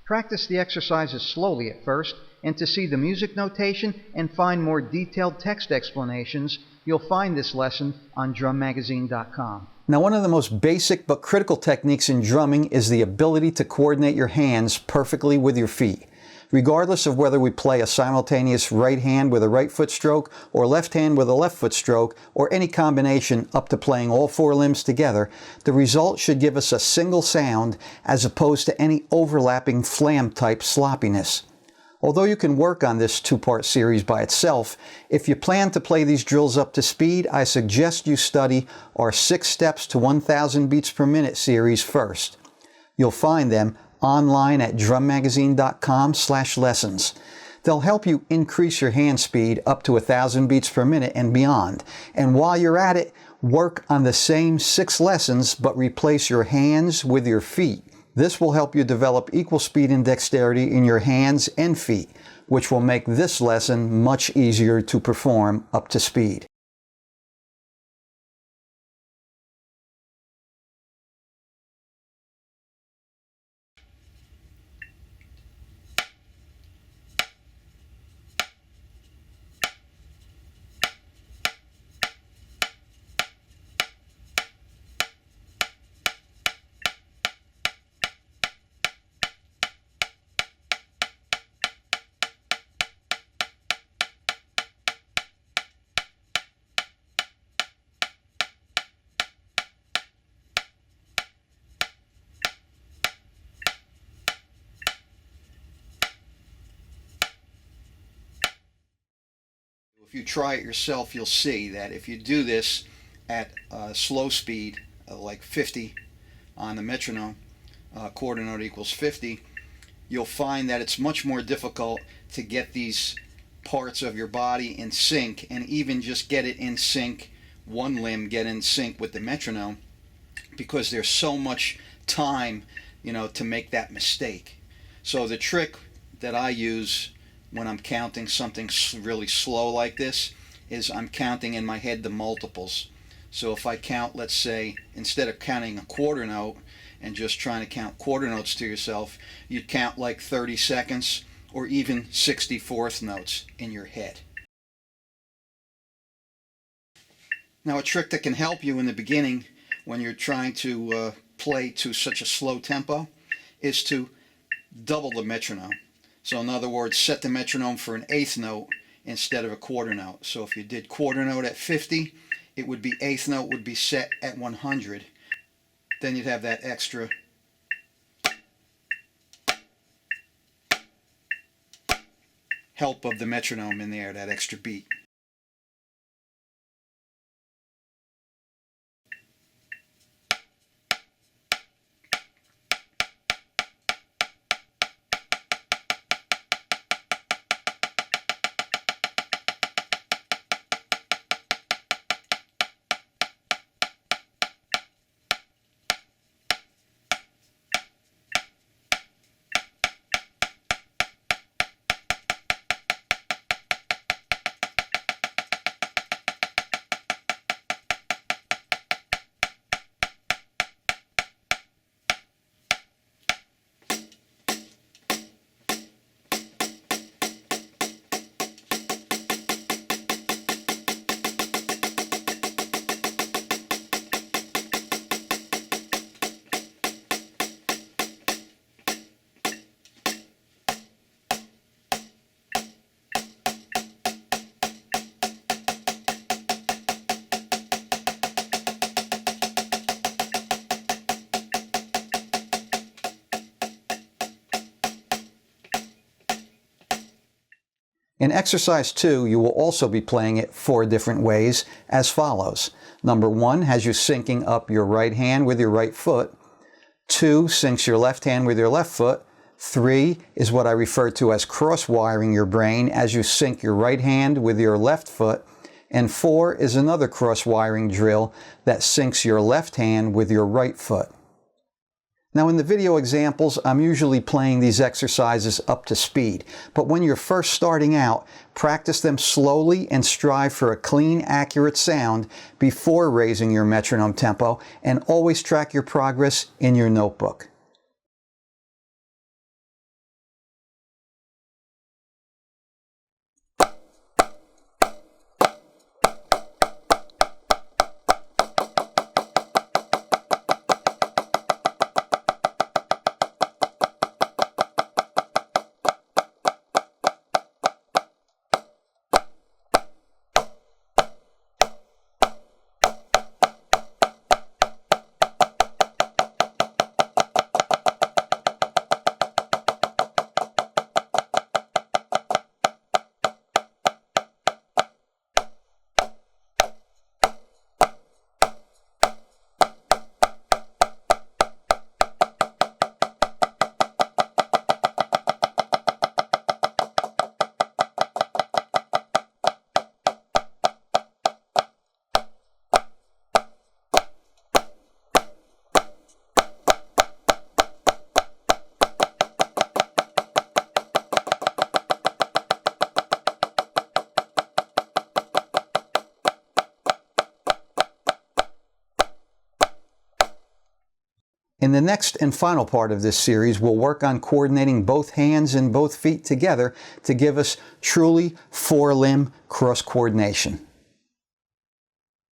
Practice the exercises slowly at first, and to see the music notation and find more detailed text explanations, you'll find this lesson on drummagazine.com. Now, one of the most basic but critical techniques in drumming is the ability to coordinate your hands perfectly with your feet. Regardless of whether we play a simultaneous right hand with a right foot stroke or left hand with a left foot stroke, or any combination up to playing all four limbs together, the result should give us a single sound as opposed to any overlapping flam type sloppiness. Although you can work on this two-part series by itself, if you plan to play these drills up to speed, I suggest you study our 6 Steps to 1000 Beats Per Minute series first. You'll find them online at drummagazine.com/lessons. They'll help you increase your hand speed up to 1000 beats per minute and beyond. And while you're at it, work on the same 6 lessons but replace your hands with your feet. This will help you develop equal speed and dexterity in your hands and feet, which will make this lesson much easier to perform up to speed. If you try it yourself, you'll see that if you do this at slow speed, like 50 on the metronome, quarter note equals 50, you'll find that it's much more difficult to get these parts of your body in sync, and even just get it in sync, one limb get in sync with the metronome, because there's so much time, to make that mistake. So the trick that I use when I'm counting something really slow like this is I'm counting in my head the multiples. So if I count, let's say, instead of counting a quarter note and just trying to count quarter notes to yourself, you'd count like 30 seconds or even 64th notes in your head. Now, a trick that can help you in the beginning when you're trying to play to such a slow tempo is to double the metronome. So in other words, set the metronome for an eighth note instead of a quarter note. So if you did quarter note at 50, it would be eighth note would be set at 100. Then you'd have that extra help of the metronome in there, that extra beat. In exercise 2, you will also be playing it 4 different ways as follows. Number 1 has you syncing up your right hand with your right foot. 2 syncs your left hand with your left foot. 3 is what I refer to as cross-wiring your brain as you sync your right hand with your left foot. And 4 is another cross-wiring drill that syncs your left hand with your right foot. Now in the video examples, I'm usually playing these exercises up to speed, but when you're first starting out, practice them slowly and strive for a clean, accurate sound before raising your metronome tempo, and always track your progress in your notebook. In the next and final part of this series, we'll work on coordinating both hands and both feet together to give us truly four-limb cross coordination.